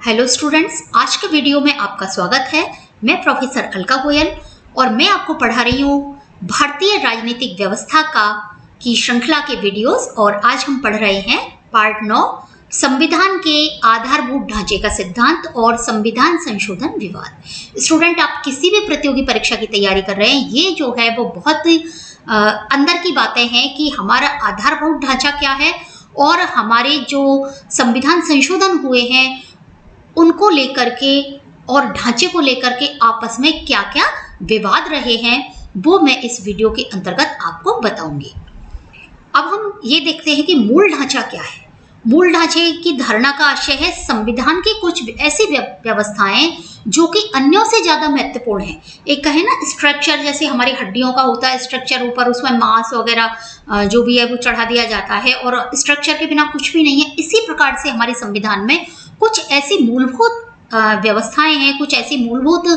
Hello students, आज के video में आपका स्वागत है। मैं प्रोफेसर अलका गोयल और मैं आपको पढ़ा रही हूँ भारतीय राजनीतिक व्यवस्था की श्रृंखला के वीडियोस। और आज हम पढ़ रहे हैं पार्ट 9, संविधान के आधारभूत ढांचे का सिद्धांत और संविधान संशोधन विवाद। स्टूडेंट, आप किसी भी प्रतियोगी परीक्षा की तैयारी कर रहे हैं, ये जो है वो बहुत अंदर की बातें हैं कि हमारा आधारभूत ढांचा क्या है और हमारे जो संविधान संशोधन हुए हैं उनको लेकर के और ढांचे को लेकर के आपस में क्या क्या विवाद रहे हैं, वो मैं इस वीडियो के अंतर्गत आपको बताऊंगी। अब हम ये देखते हैं कि मूल ढांचा क्या है। मूल ढांचे की धारणा का आशय है संविधान की कुछ ऐसी व्यवस्थाएं जो कि अन्यों से ज्यादा महत्वपूर्ण है। एक कहे ना स्ट्रक्चर, जैसे हमारी हड्डियों का होता है स्ट्रक्चर, ऊपर उसमें मांस वगैरह जो भी है वो चढ़ा दिया जाता है और स्ट्रक्चर के बिना कुछ भी नहीं है। इसी प्रकार से हमारे संविधान में कुछ ऐसी मूलभूत व्यवस्थाएं हैं, कुछ ऐसी मूलभूत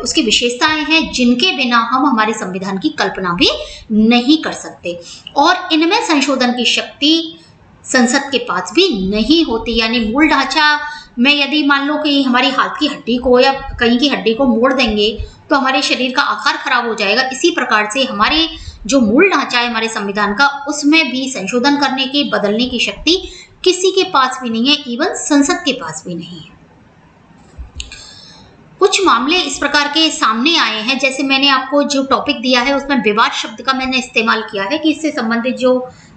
उसकी विशेषताएं हैं जिनके बिना हम हमारे संविधान की कल्पना भी नहीं कर सकते। और इनमें संशोधन की शक्ति संसद के पास भी नहीं होती। यानी मूल ढांचा में यदि मान लो कि हमारी हाथ की हड्डी को या कहीं की हड्डी को मोड़ देंगे तो हमारे शरीर का आकार खराब हो जाएगा। इसी प्रकार से हमारे जो मूल ढांचा है हमारे संविधान का, उसमें भी संशोधन करने की, बदलने की शक्ति किसी के पास भी नहीं है, इवन संसद के पास भी नहीं है। कुछ मामले इस प्रकार के सामने आए हैं, जैसे मैंने आपको जो टॉपिक दिया है उसमें विवाद शब्द का मैंने इस्तेमाल किया है कि इससे संबंधित जो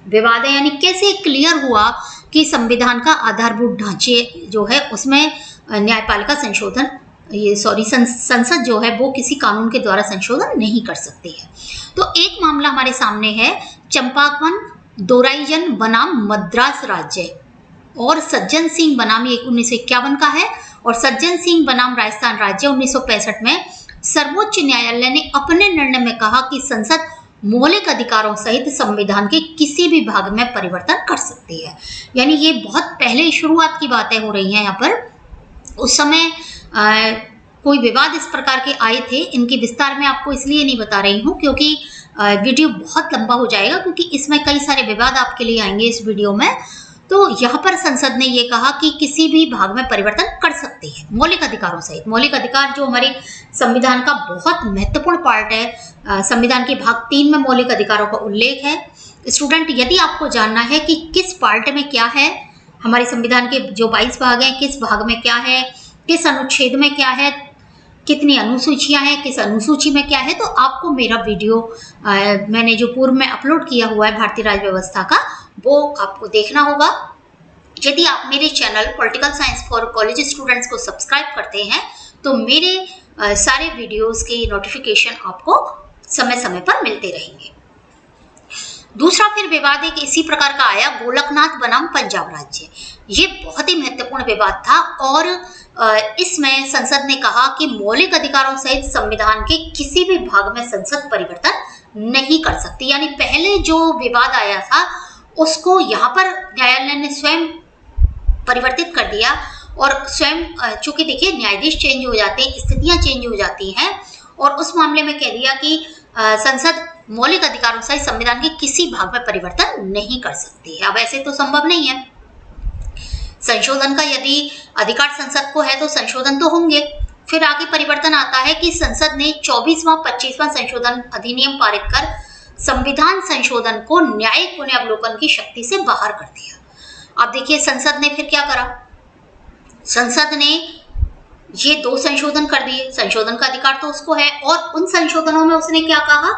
विवाद है, यानी कैसे क्लियर हुआ कि संविधान का आधारभूत ढांचे जो है उसमें न्यायपालिका संशोधन संसद जो है वो किसी कानून के द्वारा संशोधन नहीं कर सकती है। तो एक मामला हमारे सामने है चंपाकवन दोराईजन बनाम मद्रास राज्य और सज्जन सिंह बनाम, ये 1951 का है, और सज्जन सिंह बनाम राजस्थान राज्य 1965 में सर्वोच्च न्यायालय ने अपने निर्णय में कहा कि संसद मौलिक अधिकारों सहित संविधान के किसी भी भाग में परिवर्तन कर सकती है। यानी ये बहुत पहले शुरुआत की बातें हो रही हैं यहाँ पर। उस समय कोई विवाद इस प्रकार के आए थे। इनकी विस्तार में आपको इसलिए नहीं बता रही हूँ क्योंकि वीडियो बहुत लंबा हो जाएगा, क्योंकि इसमें कई सारे विवाद आपके लिए आएंगे इस वीडियो में। तो यहाँ पर संसद ने ये कहा कि किसी भी भाग में परिवर्तन कर सकती है मौलिक अधिकारों सहित। मौलिक अधिकार जो हमारे संविधान का बहुत महत्वपूर्ण पार्ट है, संविधान के भाग 3 में मौलिक अधिकारों का उल्लेख है। स्टूडेंट, यदि आपको जानना है कि किस पार्ट में क्या है, हमारे संविधान के जो 22 भाग हैं किस भाग में क्या है, किस अनुच्छेद में क्या है, कितनी अनुसूचियां हैं, किस अनुसूची में क्या है, तो आपको मेरा वीडियो मैंने जो पूर्व में अपलोड किया हुआ है भारतीय राज्य व्यवस्था का, वो आपको देखना होगा। यदि आप मेरे channel political science for college students को सब्सक्राइब करते हैं तो मेरे सारे वीडियोस की नोटिफिकेशन आपको समय समय पर मिलते रहेंगे। दूसरा फिर विवाद एक इसी प्रकार का आया, गोलकनाथ बनाम पंजाब राज्य। ये बहुत ही महत्वपूर्ण विवाद था और इसमें संसद ने कहा कि मौलिक अधिकारों सहित संविधान के किसी भी भाग में संसद परिवर्तन नहीं कर सकती। यानी पहले जो विवाद आया था उसको यहाँ पर न्यायालय ने स्वयं परिवर्तित कर दिया और स्वयं, चूंकि देखिए न्यायाधीश चेंज हो जाते हैं, स्थितियां चेंज हो जाती हैं, और उस मामले में कह दिया कि संसद मौलिक अधिकारों सहित संविधान के किसी भाग में परिवर्तन नहीं कर सकती है। अब ऐसे तो संभव नहीं है। संशोधन का यदि अधिकार संसद को है तो संशोधन तो होंगे। फिर आगे परिवर्तन आता है कि संसद ने 24वां 25वां संशोधन अधिनियम पारित कर संविधान संशोधन को न्यायिक पुनर्वलोकन की शक्ति से बाहर कर दिया। अब देखिए संसद ने फिर क्या करा, संसद ने ये 2 संशोधन कर दिए। संशोधन का अधिकार तो उसको है और उन संशोधनों में उसने क्या कहा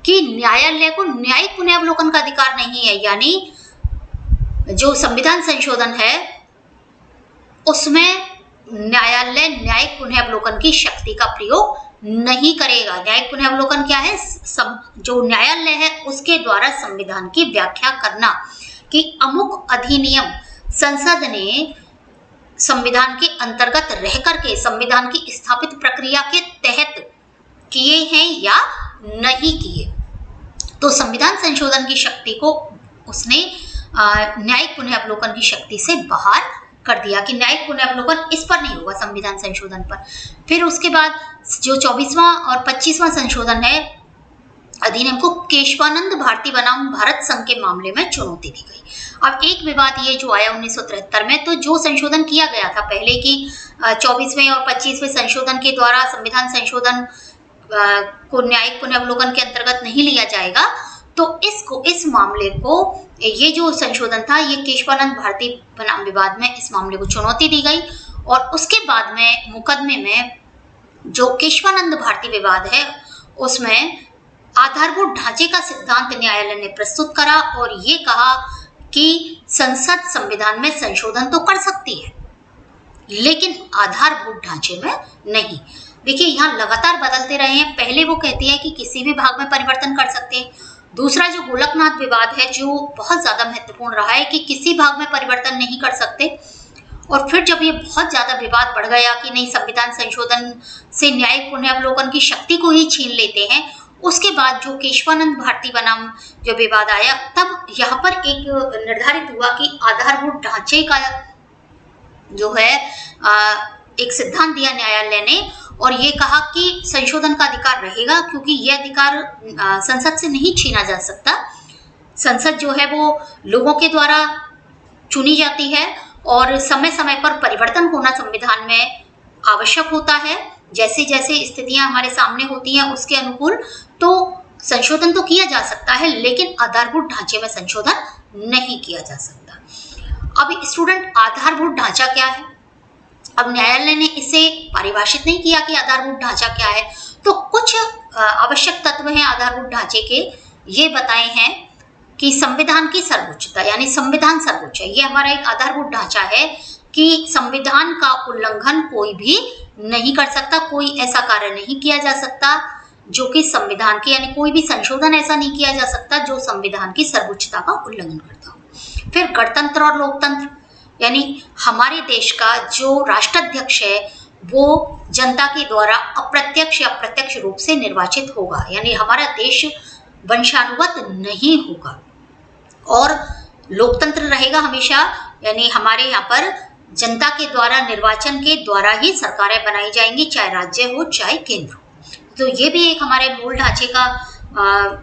कि न्यायालय को न्यायिक पुनर्वलोकन का अधिकार नहीं है। यानी जो संविधान संशोधन है उसमें न्यायालय न्यायिक पुनर्वलोकन की शक्ति का प्रयोग नहीं करेगा। न्यायिक पुनर्वलोकन क्या है? जो न्यायालय है उसके द्वारा संविधान की व्याख्या करना कि अमुक अधिनियम संसद ने संविधान के अंतर्गत रह करके संविधान की स्थापित प्रक्रिया के तहत किए हैं या नहीं किए। तो संविधान संशोधन की शक्ति को उसने न्यायिक पुनर्वलोकन की शक्ति से बाहर कर दिया कि न्यायिक पुनर्वलोकन इस पर नहीं होगा, संविधान संशोधन पर। फिर उसके बाद जो 24वां और 25वां संशोधन है अधिनियम को केशवानंद भारती बनाम भारत संघ के मामले में चुनौती दी गई। अब एक विवाद ये जो आया 1973 में, तो जो संशोधन किया गया था पहले की 24वें और 25वें संशोधन के द्वारा संविधान संशोधन को न्यायिक पुनर्वलोकन के अंतर्गत नहीं लिया जाएगा, तो इस मामले को, ये जो संशोधन था, ये केशवानंद भारती बनाम विवाद में इस मामले को चुनौती दी गई। और उसके बाद में मुकदमे में जो केशवानंद भारती विवाद है उसमें आधारभूत ढांचे का सिद्धांत न्यायालय ने प्रस्तुत करा और ये कहा कि संसद संविधान में संशोधन तो कर सकती है लेकिन आधारभूत ढांचे में नहीं। देखिए यहाँ लगातार बदलते रहे हैं। पहले वो कहती है कि किसी भी भाग में परिवर्तन कर सकते हैं। दूसरा जो गोलकनाथ विवाद है जो बहुत ज्यादा महत्वपूर्ण रहा है कि किसी भाग में परिवर्तन नहीं कर सकते। और फिर जब ये बहुत ज्यादा विवाद बढ़ गया कि नहीं, संविधान संशोधन से न्यायिक पुनर्वलोकन की शक्ति को ही छीन लेते हैं, उसके बाद जो केशवानंद भारती बनाम जो विवाद आया, तब यहाँ पर एक निर्धारित हुआ कि आधारभूत ढांचे का जो है एक सिद्धांत दिया न्यायालय ने और ये कहा कि संशोधन का अधिकार रहेगा क्योंकि यह अधिकार संसद से नहीं छीना जा सकता। संसद जो है वो लोगों के द्वारा चुनी जाती है और समय समय पर परिवर्तन होना संविधान में आवश्यक होता है। जैसे जैसे स्थितियां हमारे सामने होती हैं उसके अनुकूल तो संशोधन तो किया जा सकता है लेकिन आधारभूत ढांचे में संशोधन नहीं किया जा सकता। अब स्टूडेंट, आधारभूत ढांचा क्या है? अब न्यायालय ने इसे परिभाषित नहीं किया कि आधारभूत ढांचा क्या है, तो कुछ आवश्यक तत्व हैं आधारभूत ढांचे के। ये बताए हैं कि संविधान की सर्वोच्चता, यानी संविधान सर्वोच्च है। ये हमारा एक आधारभूत ढांचा है कि संविधान का उल्लंघन कोई भी नहीं कर सकता, कोई ऐसा कार्य नहीं किया जा सकता जो कि संविधान के, यानी कोई भी संशोधन ऐसा नहीं किया जा सकता जो संविधान की सर्वोच्चता का उल्लंघन करता हो। फिर गणतंत्र और लोकतंत्र, यानी हमारे देश का जो राष्ट्राध्यक्ष है वो जनता के द्वारा अप्रत्यक्ष या प्रत्यक्ष रूप से निर्वाचित होगा, यानी हमारा देश वंशानुगत नहीं होगा। और लोकतंत्र रहेगा हमेशा, यानी हमारे यहाँ पर जनता के द्वारा निर्वाचन के द्वारा ही सरकारें बनाई जाएंगी, चाहे राज्य हो चाहे केंद्र हो। तो ये भी एक हमारे मूल ढांचे का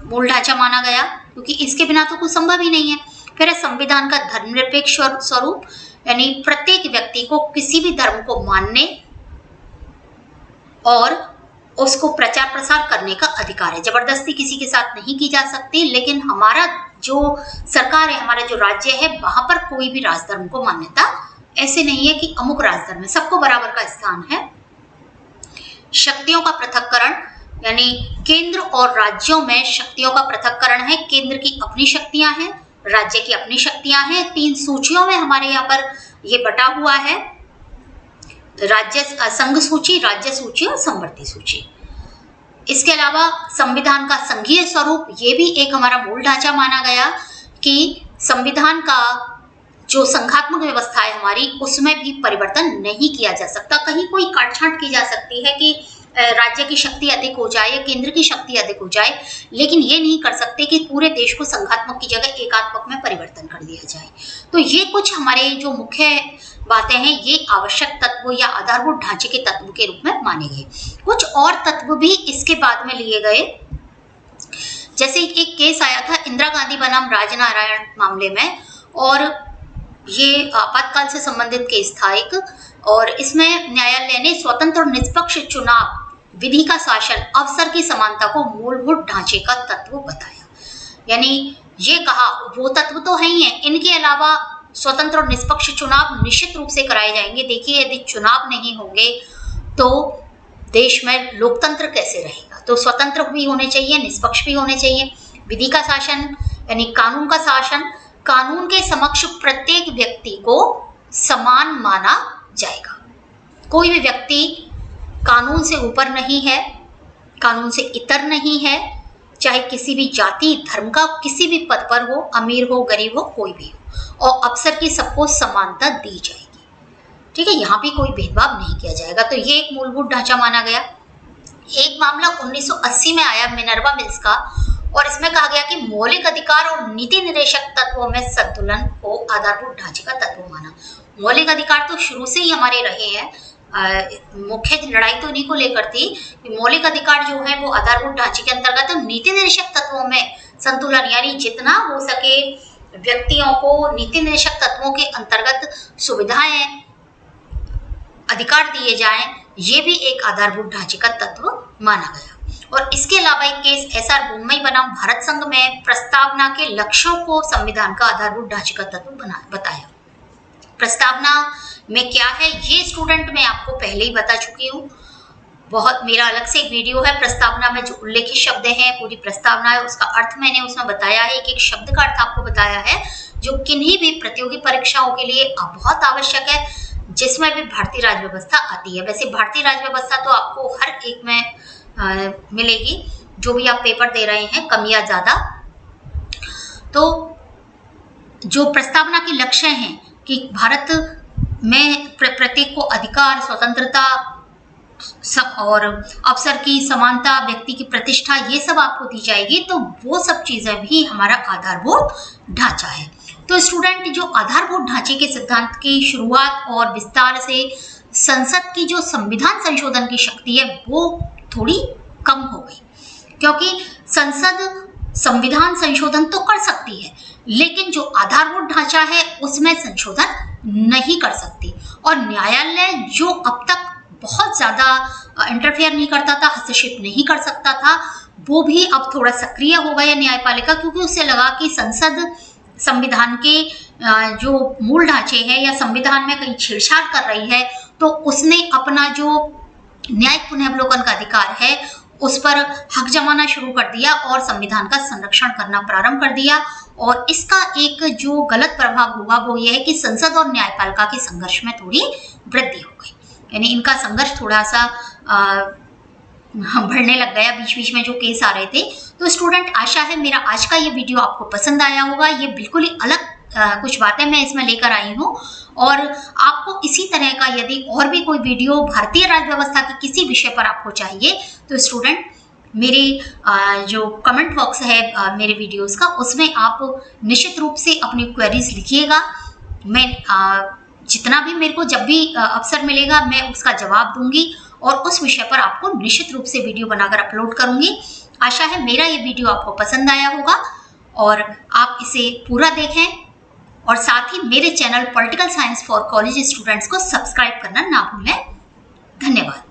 मूल ढांचा माना गया क्योंकि इसके बिना तो कुछ संभव ही नहीं है। फिर संविधान का धर्मनिरपेक्ष स्वरूप, यानी प्रत्येक व्यक्ति को किसी भी धर्म को मानने और उसको प्रचार प्रसार करने का अधिकार है। जबरदस्ती किसी के साथ नहीं की जा सकती, लेकिन हमारा जो सरकार है, हमारा जो राज्य है, वहां पर कोई भी राजधर्म को मान्यता ऐसे नहीं है कि अमुक राजधर्म है, सबको बराबर का स्थान है। शक्तियों का पृथक्करण, यानी केंद्र और राज्यों में शक्तियों का पृथक्करण है। केंद्र की अपनी शक्तियां हैं, राज्य की अपनी शक्तियां हैं। 3 सूचियों में हमारे यहाँ पर ये बटा हुआ है, राज्य संघ सूची, राज्य सूची और समवर्ती सूची। इसके अलावा संविधान का संघीय स्वरूप, ये भी एक हमारा मूल ढांचा माना गया कि संविधान का जो संघात्मक व्यवस्था है हमारी, उसमें भी परिवर्तन नहीं किया जा सकता। कहीं कोई काटछांट की जा सकती है कि राज्य की शक्ति अधिक हो जाए, केंद्र की शक्ति अधिक हो जाए, लेकिन ये नहीं कर सकते कि पूरे देश को संघात्मक की जगह एकात्मक में परिवर्तन कर दिया जाए। तो ये कुछ हमारे जो मुख्य बातें हैं, ये आवश्यक तत्व या आधारभूत ढांचे के तत्व के रूप में माने गए। कुछ और तत्व भी इसके बाद में लिए गए, जैसे एक केस आया था इंदिरा गांधी बनाम राजनारायण मामले में, और ये आपातकाल से संबंधित केस था एक, और इसमें न्यायालय ने स्वतंत्र और निष्पक्ष चुनाव, विधि का शासन, अवसर की समानता को मूलभूत ढांचे का तत्व बताया। यानी ये कहा वो तत्व तो है ही है, इनके अलावा स्वतंत्र और निष्पक्ष चुनाव निश्चित रूप से कराए जाएंगे। देखिए यदि चुनाव नहीं होंगे तो देश में लोकतंत्र कैसे रहेगा? तो स्वतंत्र भी होने चाहिए, निष्पक्ष भी होने चाहिए। विधि का शासन यानी कानून का शासन, कानून के समक्ष प्रत्येक व्यक्ति को समान माना जाएगा। कोई भी व्यक्ति कानून से ऊपर नहीं है, कानून से इतर नहीं है, चाहे किसी भी जाति धर्म का किसी भी पद पर हो, अमीर हो गरीब हो कोई भी हो, और अवसर की सबको समानता दी जाएगी। ठीक है, यहाँ भी कोई भेदभाव नहीं किया जाएगा। तो ये एक मूलभूत ढांचा माना गया। एक मामला 1980 में आया मिनर्वा मिल्स का, और इसमें कहा गया कि मौलिक अधिकार और नीति निर्देशक तत्वों में संतुलन को आधारभूत ढांचे का तत्व माना। मौलिक अधिकार तो शुरू से ही हमारे रहे हैं, मुख्य लड़ाई तो इन्हीं को लेकर थी कि मौलिक अधिकार जो है वो आधारभूत ढांचे के अंतर्गत नीति निर्देशक तत्वों में संतुलन, यानी जितना हो सके व्यक्तियों को नीति निर्देशक तत्वों के अंतर्गत सुविधाएं, अधिकार दिए जाएं, ये भी एक आधारभूत ढांचे का तत्व माना गया। और इसके अलावा एक केस एसआर बोम्मई बनाम भारत संघ में प्रस्तावना के लक्ष्यों को संविधान का आधारभूत ढांचे का तत्व बताया। प्रस्तावना में क्या है ये स्टूडेंट मैं आपको पहले ही बता चुकी हूँ, बहुत मेरा अलग से एक वीडियो है। प्रस्तावना में जो उल्लेखित शब्द हैं, पूरी प्रस्तावना है, उसका अर्थ मैंने उसमें बताया है, एक एक शब्द का अर्थ आपको बताया है, जो किन्हीं भी प्रतियोगी परीक्षाओं के लिए बहुत आवश्यक है, जिसमें भी भारतीय राज्य व्यवस्था आती है। वैसे भारतीय राज्य व्यवस्था तो आपको हर एक में मिलेगी, जो भी आप पेपर दे रहे हैं, कम या ज्यादा। तो जो प्रस्तावना के लक्ष्य हैं कि भारत में प्रत्येक को अधिकार, स्वतंत्रता और अवसर की समानता, व्यक्ति की प्रतिष्ठा, ये सब आपको दी जाएगी, तो वो सब चीजें भी हमारा आधारभूत ढांचा है। तो स्टूडेंट, जो आधारभूत ढांचे के सिद्धांत की शुरुआत और विस्तार से संसद की जो संविधान संशोधन की शक्ति है वो थोड़ी कम हो गई, क्योंकि संसद संविधान संशोधन तो कर सकती है, लेकिन जो आधारभूत ढांचा है उसमें संशोधन नहीं कर सकती। और न्यायालय जो अब तक बहुत ज्यादा इंटरफेयर नहीं करता था, हस्तक्षेप नहीं कर सकता था, वो भी अब थोड़ा सक्रिय हो गया न्यायपालिका, क्योंकि उसे लगा कि संसद संविधान के जो मूल ढांचे हैं या संविधान में कहीं छेड़छाड़ कर रही है, तो उसने अपना जो न्यायिक पुनर्वलोकन का अधिकार है उस पर हक जमाना शुरू कर दिया और संविधान का संरक्षण करना प्रारंभ कर दिया। और इसका एक जो गलत प्रभाव हुआ वो ये है कि संसद और न्यायपालिका के संघर्ष में थोड़ी वृद्धि हो गई, यानी इनका संघर्ष थोड़ा सा बढ़ने लग गया बीच बीच में जो केस आ रहे थे। तो स्टूडेंट, आशा है मेरा आज का ये वीडियो आपको पसंद आया होगा। ये बिल्कुल ही अलग कुछ बातें मैं इसमें लेकर आई हूँ, और आपको इसी तरह का यदि और भी कोई वीडियो भारतीय राज्य व्यवस्था के किसी विषय पर आपको चाहिए, तो स्टूडेंट मेरे जो कमेंट बॉक्स है मेरे वीडियोस का, उसमें आप निश्चित रूप से अपनी क्वेरीज लिखिएगा। मैं जितना भी मेरे को जब भी अवसर मिलेगा मैं उसका जवाब दूंगी और उस विषय पर आपको निश्चित रूप से वीडियो बनाकर अपलोड करूंगी। आशा है मेरा ये वीडियो आपको पसंद आया होगा और आप इसे पूरा देखें, और साथ ही मेरे channel political science for college students को सब्सक्राइब करना ना भूलें। धन्यवाद।